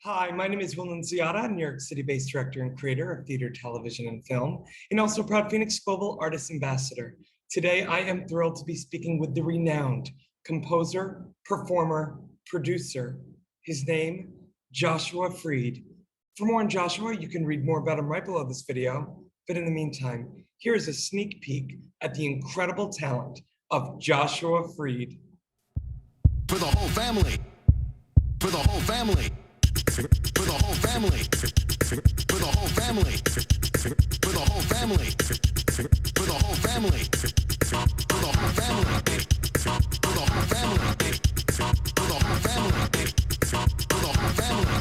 Hi, my name is Wonderland, New York City-based director and creator of theater, television, and film, and also proud FENIX Global Artist Ambassador. Today, I am thrilled to be speaking with the renowned composer, performer, producer. His name, Joshua Freed. For more on Joshua, you can read more about him right below this video. But in the meantime, here is a sneak peek at the incredible talent of Joshua Freed. For the whole family. For the whole family. For the whole family. For the whole family. For the whole family. For the whole family. For the whole family. For the whole family. For the whole family. For the whole family.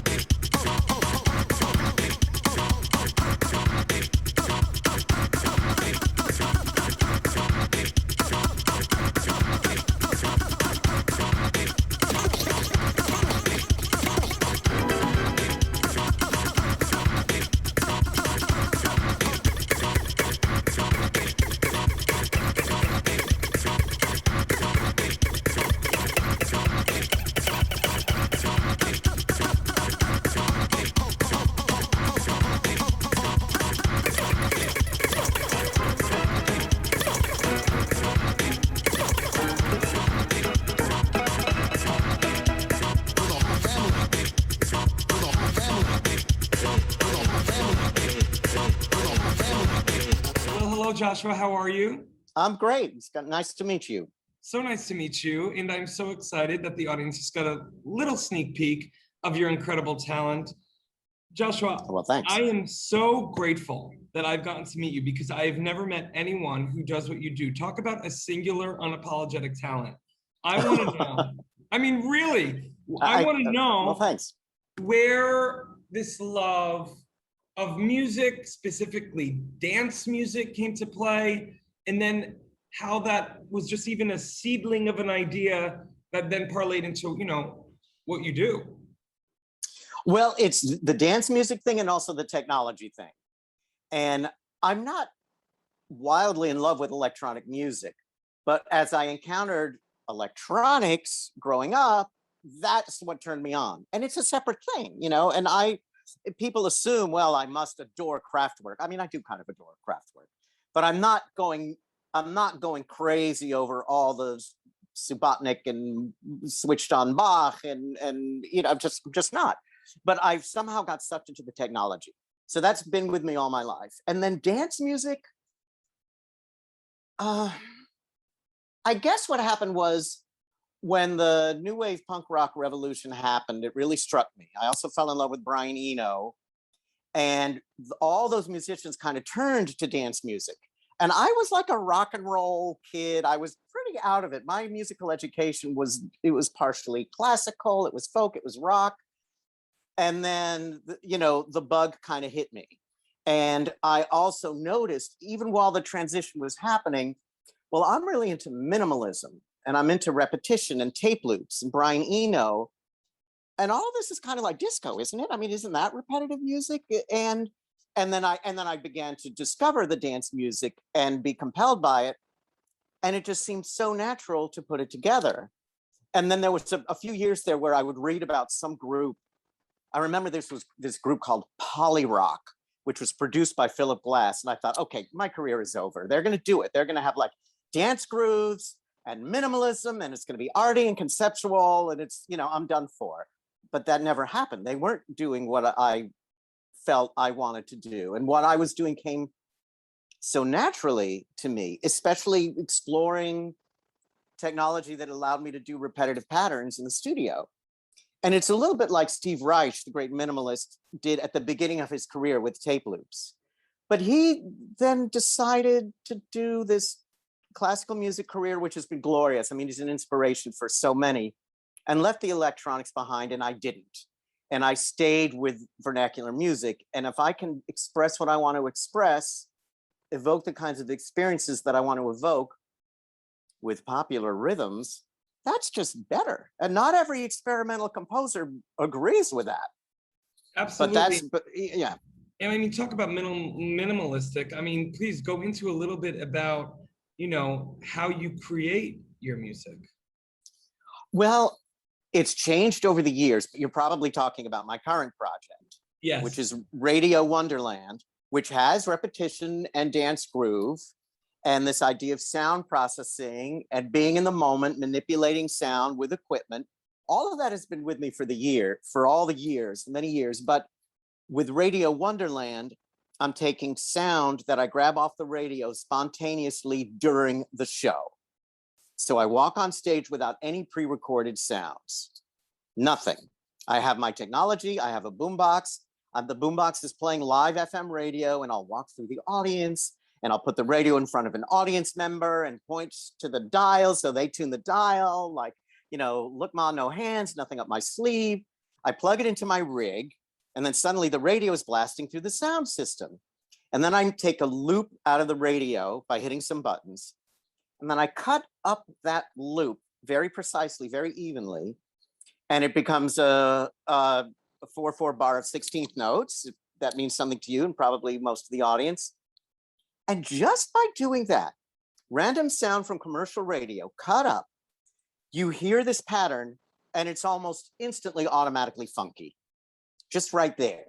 Joshua, how are you? I'm great. It's nice to meet you. So nice to meet you. And I'm so excited that the audience just got a little sneak peek of your incredible talent. Joshua, well, thanks. I am so grateful that I've gotten to meet you because I've never met anyone who does what you do. Talk about a singular, unapologetic talent. I want to know. I mean, really, I want to know well, thanks. Where this love of music, specifically dance music, came to play, and then how that was just even a seedling of an idea that then parlayed into, you know, what you do. Well, it's the dance music thing and also the technology thing. And I'm not wildly in love with electronic music, but as I encountered electronics growing up, that's what turned me on. And it's a separate thing, you know, and people assume, well, I must adore Kraftwerk. I mean, I do kind of adore Kraftwerk, but I'm not going crazy over all the Subotnick and switched on Bach and you know, just not. But I've somehow got sucked into the technology. So that's been with me all my life. And then dance music, I guess what happened was, when the new wave punk rock revolution happened, it really struck me. I also fell in love with Brian Eno, and all those musicians kind of turned to dance music. And I was like a rock and roll kid. I was pretty out of it. My musical education was partially classical, it was folk, it was rock. And then, you know, the bug kind of hit me. And I also noticed, even while the transition was happening, well, I'm really into minimalism. And I'm into repetition and tape loops and Brian Eno. And all of this is kind of like disco, isn't it? I mean, isn't that repetitive music? And then I began to discover the dance music and be compelled by it. And it just seemed so natural to put it together. And then there was a few years there where I would read about some group. I remember this group called Polyrock, which was produced by Philip Glass. And I thought, okay, my career is over. They're going to do it. They're going to have like dance grooves and minimalism, and it's going to be arty and conceptual, and it's, you know, I'm done for. But that never happened. They weren't doing what I felt I wanted to do. And what I was doing came so naturally to me, especially exploring technology that allowed me to do repetitive patterns in the studio. And it's a little bit like Steve Reich, the great minimalist, did at the beginning of his career with tape loops. But he then decided to do this classical music career, which has been glorious. I mean, he's an inspiration for so many, and left the electronics behind, and I didn't. And I stayed with vernacular music. And if I can express what I want to express, evoke the kinds of experiences that I want to evoke with popular rhythms, that's just better. And not every experimental composer agrees with that. Absolutely. But yeah. And I mean, talk about minimalistic. I mean, please go into a little bit about, you know, how you create your music. Well, It's changed over the years, but you're probably talking about my current project, Yes. which is Radio Wonderland, which has repetition and dance groove and this idea of sound processing and being in the moment, manipulating sound with equipment. All of that has been with me for all the years, many years. But with Radio Wonderland, I'm taking sound that I grab off the radio spontaneously during the show. So I walk on stage without any pre-recorded sounds, nothing. I have my technology, I have a boombox. The boombox is playing live FM radio, and I'll walk through the audience and I'll put the radio in front of an audience member and point to the dial. So they tune the dial, like, you know, look, ma, no hands, nothing up my sleeve. I plug it into my rig, and then suddenly the radio is blasting through the sound system. And then I take a loop out of the radio by hitting some buttons. And then I cut up that loop very precisely, very evenly. And it becomes a 4/4 bar of 16th notes. That means something to you and probably most of the audience. And just by doing that, random sound from commercial radio cut up, you hear this pattern and it's almost instantly automatically funky, just right there.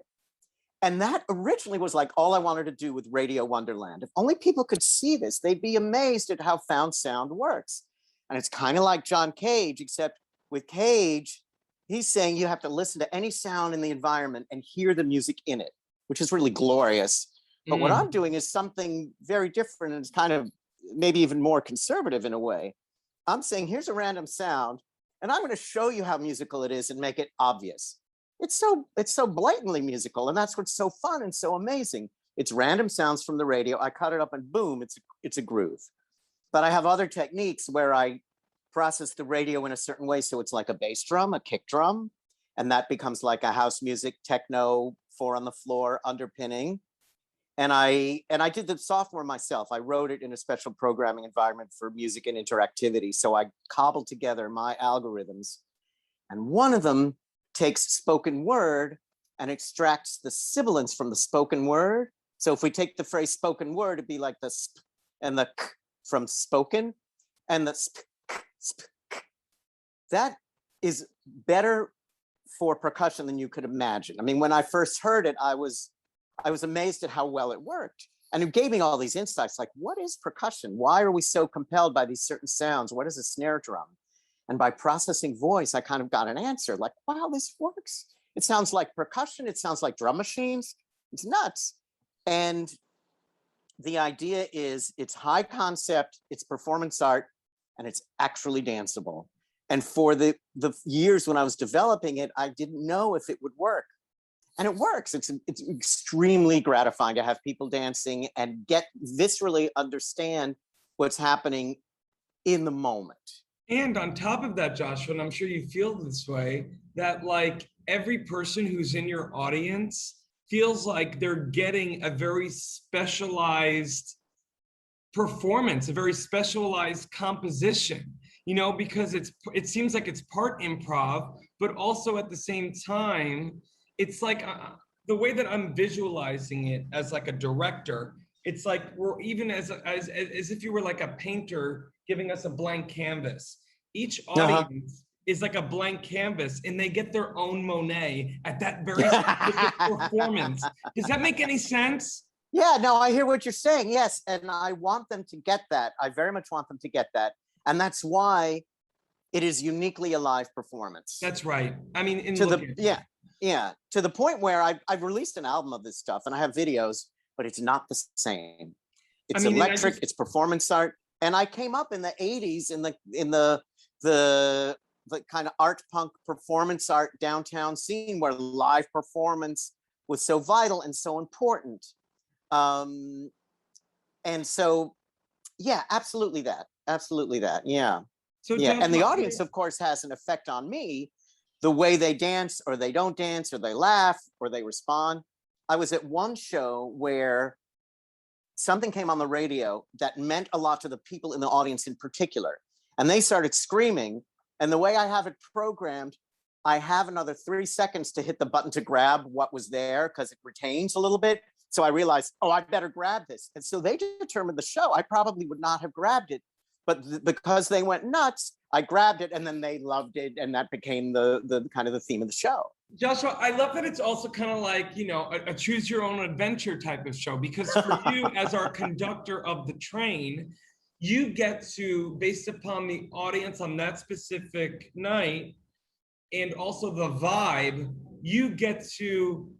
And that originally was like all I wanted to do with Radio Wonderland. If only people could see this, they'd be amazed at how found sound works. And it's kind of like John Cage, except with Cage, he's saying you have to listen to any sound in the environment and hear the music in it, which is really glorious. But what I'm doing is something very different, and it's kind of maybe even more conservative in a way. I'm saying, here's a random sound, and I'm going to show you how musical it is and make it obvious. It's so blatantly musical, and that's what's so fun and so amazing. It's random sounds from the radio. I cut it up and boom, it's a groove. But I have other techniques where I process the radio in a certain way. So it's like a bass drum, a kick drum, and that becomes like a house music, techno, 4 on the floor underpinning. And I did the software myself. I wrote it in a special programming environment for music and interactivity. So I cobbled together my algorithms, and one of them takes spoken word and extracts the sibilants from the spoken word. So if we take the phrase spoken word, it'd be like the sp and the k from spoken, and the sp, sp, k. That is better for percussion than you could imagine. I mean, when I first heard it, I was amazed at how well it worked. And it gave me all these insights, like, what is percussion? Why are we so compelled by these certain sounds? What is a snare drum? And by processing voice, I kind of got an answer, like, wow, this works. It sounds like percussion. It sounds like drum machines. It's nuts. And the idea is it's high concept, it's performance art, and it's actually danceable. And for the years when I was developing it, I didn't know if it would work. And it works. It's extremely gratifying to have people dancing and get viscerally understand what's happening in the moment. And on top of that, Joshua, and I'm sure you feel this way, that like every person who's in your audience feels like they're getting a very specialized performance, a very specialized composition, you know, because it seems like it's part improv, but also at the same time, it's like the way that I'm visualizing it as like a director, it's like we're even as if you were like a painter giving us a blank canvas. Each audience is like a blank canvas, and they get their own Monet at that very specific performance. Does that make any sense? Yeah, no, I hear what you're saying. Yes, and I want them to get that. I very much want them to get that. And that's why it is uniquely a live performance. That's right. I mean, yeah, to the point where I've released an album of this stuff and I have videos, but it's not the same. It's electric, it's performance art. And I came up in the 80s in the kind of art punk performance art downtown scene where live performance was so vital and so important. And so, yeah, absolutely that. Yeah. So yeah, and the audience, of course, has an effect on me. The way they dance or they don't dance or they laugh or they respond. I was at one show where something came on the radio that meant a lot to the people in the audience in particular. And they started screaming. And the way I have it programmed, I have another 3 seconds to hit the button to grab what was there because it retains a little bit. So I realized, oh, I better grab this. And so they determined the show. I probably would not have grabbed it, because they went nuts, I grabbed it and then they loved it, and that became the kind of the theme of the show. Joshua, I love that it's also kind of like, a choose your own adventure type of show, because for you as our conductor of the train, you get to, based upon the audience on that specific night and also the vibe, you get to,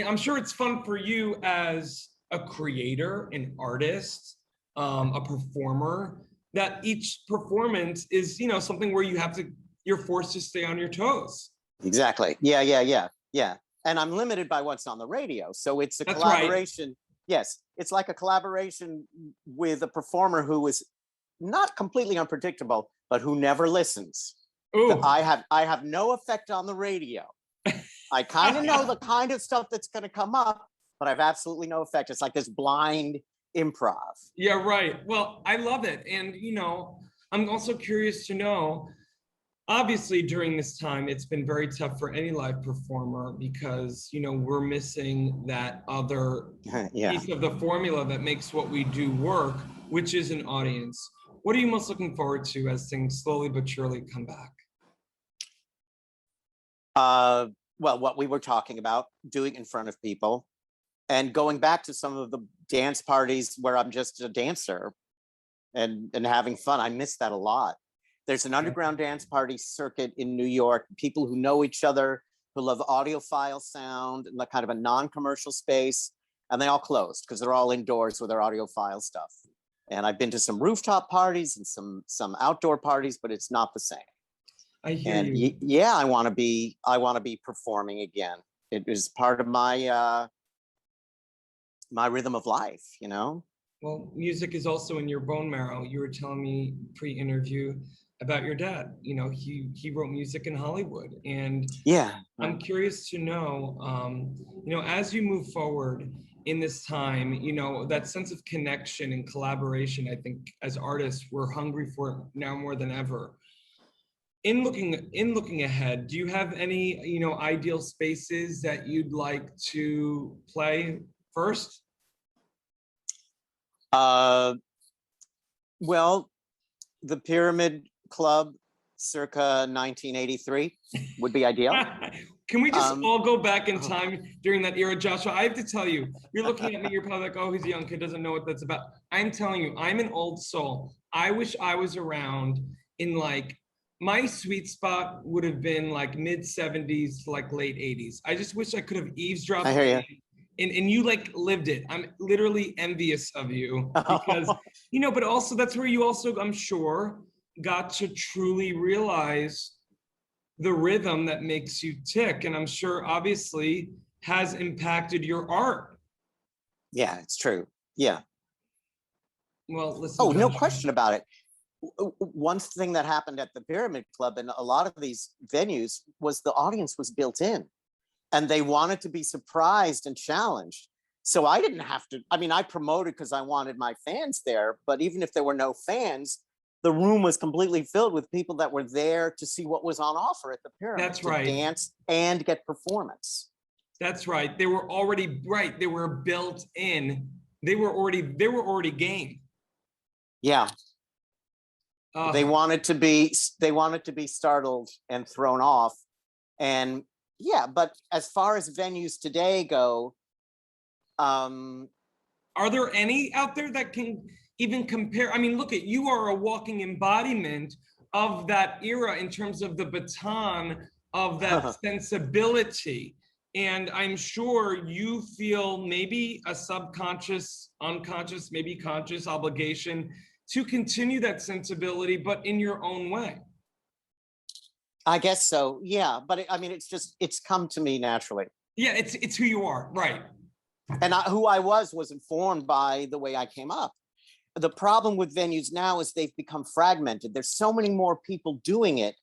I'm sure it's fun for you as a creator, an artist, a performer, that each performance is, something where you're forced to stay on your toes. Exactly. Yeah. And I'm limited by what's on the radio. So it's a collaboration. Right. Yes. It's like a collaboration with a performer who is not completely unpredictable, but who never listens. Ooh. I have no effect on the radio. I kind of know the kind of stuff that's going to come up, but I've absolutely no effect. It's like this blind improv. Yeah, right. Well, I love it. And, I'm also curious to know, obviously during this time, it's been very tough for any live performer because, we're missing that other piece of the formula that makes what we do work, which is an audience. What are you most looking forward to as things slowly but surely come back? Well, what we were talking about, doing in front of people, and going back to some of the dance parties where I'm just a dancer and having fun. I miss that a lot. There's an underground dance party circuit in New York, people who know each other, who love audiophile sound and kind of a non-commercial space, and they all closed because they're all indoors with their audiophile stuff. And I've been to some rooftop parties and some outdoor parties, but it's not the same. I hear you. Yeah, I want to be performing again. It is part of my my rhythm of life, Well, music is also in your bone marrow. You were telling me pre-interview about your dad. He wrote music in Hollywood, and yeah, I'm curious to know, as you move forward in this time, that sense of connection and collaboration. I think as artists, we're hungry for now more than ever. In looking ahead, do you have any, ideal spaces that you'd like to play first? Well, the Pyramid Club circa 1983 would be ideal. Can we just all go back in time during that era, Joshua? I have to tell you, you're looking at me, you're probably like, oh, he's a young kid, doesn't know what that's about. I'm telling you, I'm an old soul. I wish I was around in my sweet spot would have been like mid 70s to late 80s. I just wish I could have eavesdropped. I hear you. And you lived it. I'm literally envious of you because, but also that's where you also, I'm sure, got to truly realize the rhythm that makes you tick. And I'm sure obviously has impacted your art. Yeah, it's true. Yeah. Well, listen. Oh, no question about it. One thing that happened at the Pyramid Club and a lot of these venues was the audience was built in and they wanted to be surprised and challenged. So I didn't have to, I promoted because I wanted my fans there, but even if there were no fans, the room was completely filled with people that were there to see what was on offer at the Pyramid. That's right. Dance and get performance. That's right. They were already right. They were built in. They were already game. Yeah. They wanted to be startled and thrown off. And yeah, but as far as venues today go, are there any out there that can even compare? Look at you, are a walking embodiment of that era in terms of the baton of that sensibility. And I'm sure you feel maybe a subconscious, unconscious, maybe conscious obligation to continue that sensibility, but in your own way. I guess so. Yeah. But it's come to me naturally. Yeah. It's who you are. Right. And who I was informed by the way I came up. The problem with venues now is they've become fragmented. There's so many more people doing it.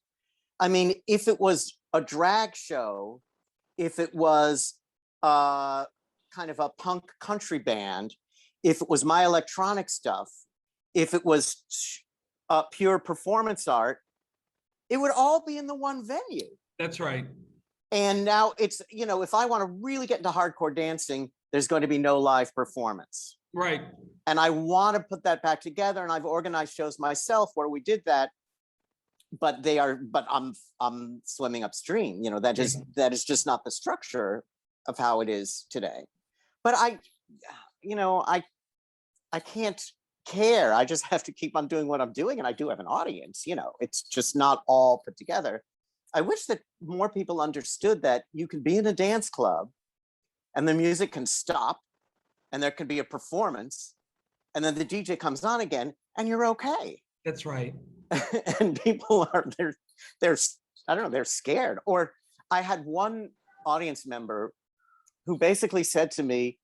If it was a drag show, if it was kind of a punk country band, if it was my electronic stuff, if it was pure performance art, it would all be in the one venue. That's right. And now it's, if I want to really get into hardcore dancing, there's going to be no live performance. Right. And I want to put that back together. And I've organized shows myself where we did that, but I'm swimming upstream. You know, that is just not the structure of how it is today. But I can't care. I just have to keep on doing what I'm doing. And I do have an audience, you know, it's just not all put together. I wish that more people understood that you can be in a dance club and the music can stop and there can be a performance and then the DJ comes on again and you're okay. That's right. And people are, they're, I don't know, they're scared. Or I had one audience member who basically said to me,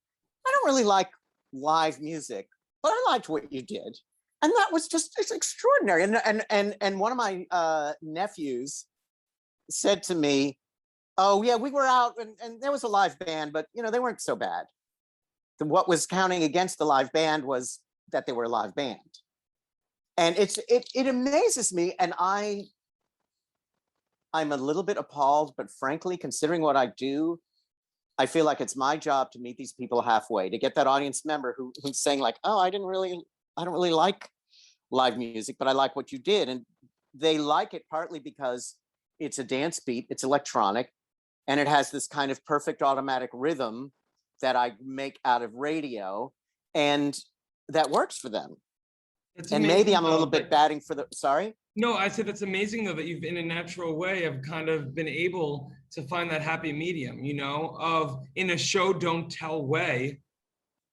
I don't really like live music, but I liked what you did. And that was just, it's extraordinary. And one of my nephews said to me, oh yeah, we were out and there was a live band, but you know, they weren't so bad. What was counting against the live band was that they were a live band. And it amazes me. And I'm a little bit appalled, but frankly, considering what I do, I feel like it's my job to meet these people halfway, to get that audience member who's saying like, oh, I don't really like live music, but I like what you did. And they like it partly because it's a dance beat, it's electronic, and it has this kind of perfect automatic rhythm that I make out of radio, and that works for them. And maybe I'm a little bit batting for the, sorry? No, I said that's amazing though, that you've in a natural way have kind of been able to find that happy medium, you know, of in a show don't tell way,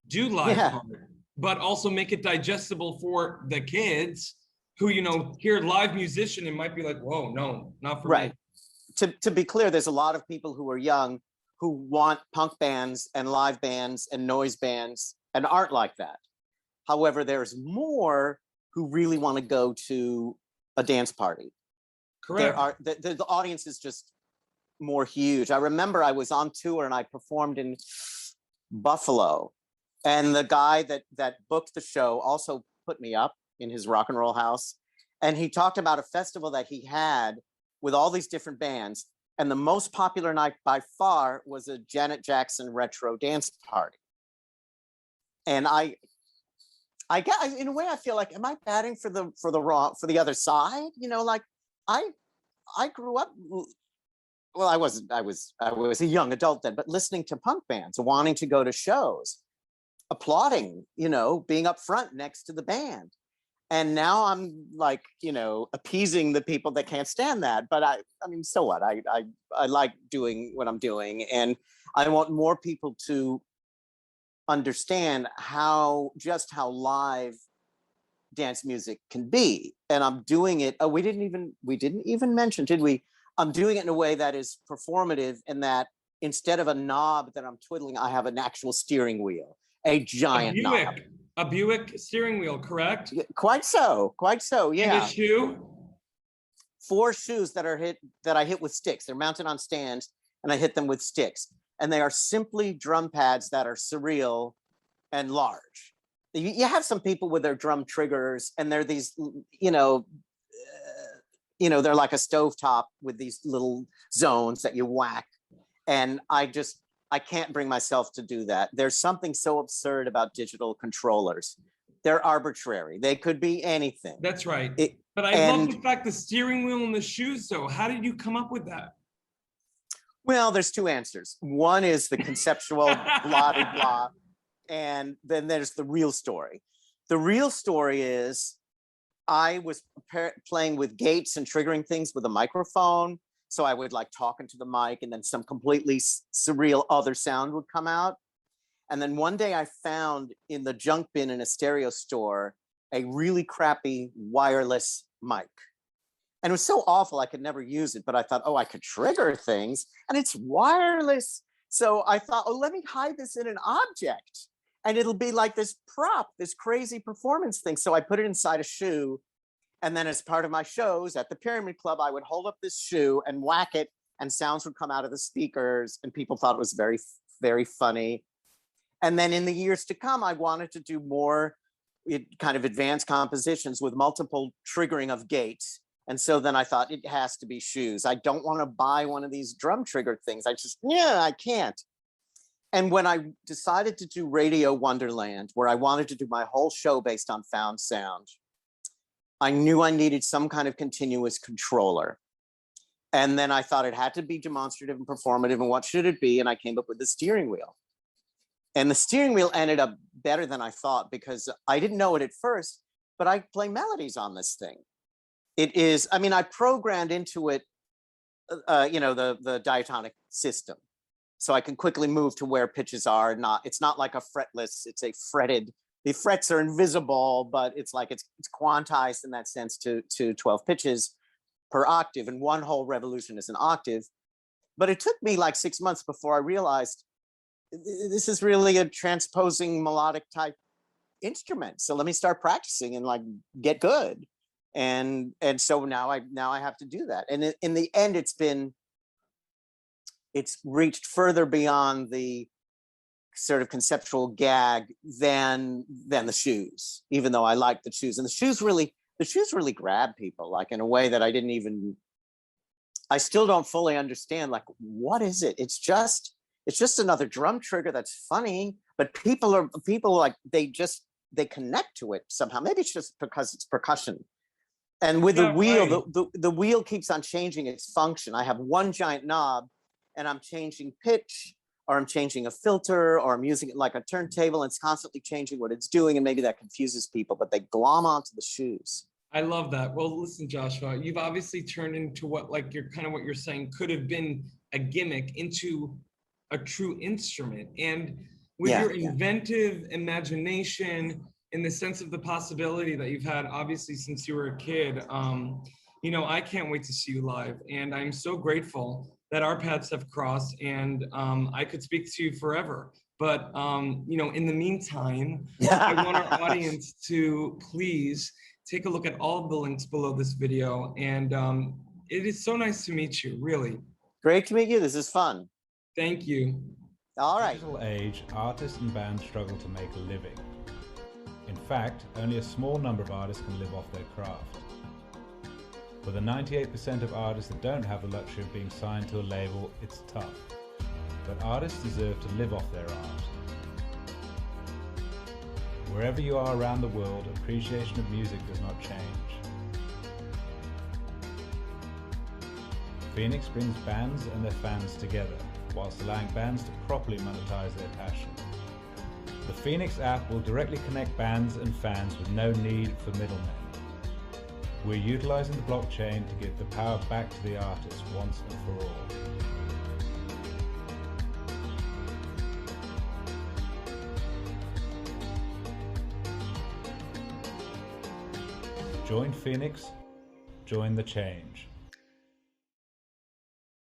do live part, but also make it digestible for the kids who, you know, hear live musician and might be like, whoa, no, not for me. To be clear, there's a lot of people who are young who want punk bands and live bands and noise bands and aren't like that. However, there's more who really want to go to a dance party. Correct. The audience is just more huge. I remember I was on tour and I performed in Buffalo, and the guy that booked the show also put me up in his rock and roll house. And he talked about a festival that he had with all these different bands. And the most popular night by far was a Janet Jackson retro dance party. And I get, in a way, I feel like, am I batting for the other side? You know, like I grew up, well, I was a young adult then, but listening to punk bands, wanting to go to shows, applauding, you know, being up front next to the band. And now I'm like, you know, appeasing the people that can't stand that. But I mean, so what? I like doing what I'm doing, and I want more people to understand just how live dance music can be. And I'm doing it. Oh, we didn't even mention, did we? I'm doing it in a way that is performative, in that instead of a knob that I'm twiddling, I have an actual steering wheel, a giant knob. A Buick steering wheel, correct? Quite so, yeah. And a shoe? 4 shoes that I hit with sticks. They're mounted on stands, and I hit them with sticks. And they are simply drum pads that are surreal and large. You have some people with their drum triggers, and they're these, they're like a stovetop with these little zones that you whack. And I can't bring myself to do that. There's something so absurd about digital controllers. They're arbitrary. They could be anything. That's right. But I love the fact the steering wheel and the shoes, though. How did you come up with that? Well, there's 2 answers. One is the conceptual blah, blah, blah. And then there's the real story. The real story is I was playing with gates and triggering things with a microphone. So I would like talk into the mic, and then some completely surreal other sound would come out. And then one day I found in the junk bin in a stereo store a really crappy wireless mic. And it was so awful I could never use it, but I thought, oh, I could trigger things, and it's wireless. So I thought, oh, let me hide this in an object, and it'll be like this prop, this crazy performance thing. So I put it inside a shoe. And then as part of my shows at the Pyramid Club, I would hold up this shoe and whack it, and sounds would come out of the speakers, and people thought it was very, very funny. And then in the years to come, I wanted to do more kind of advanced compositions with multiple triggering of gates. And so then I thought, it has to be shoes. I don't want to buy one of these drum trigger things. I can't. And when I decided to do Radio Wonderland, where I wanted to do my whole show based on found sound, I knew I needed some kind of continuous controller. And then I thought it had to be demonstrative and performative, and what should it be? And I came up with the steering wheel. And the steering wheel ended up better than I thought, because I didn't know it at first, but I play melodies on this thing. It is, I mean, I programmed into it, the diatonic system. So I can quickly move to where pitches are. It's not like a fretless, it's a fretted, the frets are invisible, but it's like it's quantized in that sense to 12 pitches per octave, and one whole revolution is an octave. But it took me like 6 months before I realized this is really a transposing melodic type instrument. So let me start practicing and like get good. And so now I have to do that. And in the end, it's reached further beyond the sort of conceptual gag than the shoes, even though I like the shoes. And the shoes really grab people, like in a way that I still don't fully understand, like, what is it? It's just another drum trigger that's funny, but people like, they connect to it somehow. Maybe it's just because it's percussion. And with the wheel, the wheel keeps on changing its function. I have one giant knob and I'm changing pitch, or I'm changing a filter, or I'm using it like a turntable, and it's constantly changing what it's doing. And maybe that confuses people, but they glom onto the shoes. I love that. Well, listen, Joshua, you've obviously turned into what you're saying could have been a gimmick into a true instrument. And with your inventive imagination, in the sense of the possibility that you've had, obviously, since you were a kid, I can't wait to see you live. And I'm so grateful that our paths have crossed, and I could speak to you forever. But, in the meantime, I want our audience to please take a look at all of the links below this video. And it is so nice to meet you, really. Great to meet you. This is fun. Thank you. All right. In digital age, artists and bands struggle to make a living. In fact, only a small number of artists can live off their craft. For the 98% of artists that don't have the luxury of being signed to a label, it's tough. But artists deserve to live off their art. Wherever you are around the world, appreciation of music does not change. FENIX brings bands and their fans together, whilst allowing bands to properly monetize their passion. The FENIX app will directly connect bands and fans with no need for middlemen. We're utilizing the blockchain to give the power back to the artist once and for all. Join FENIX, join the change.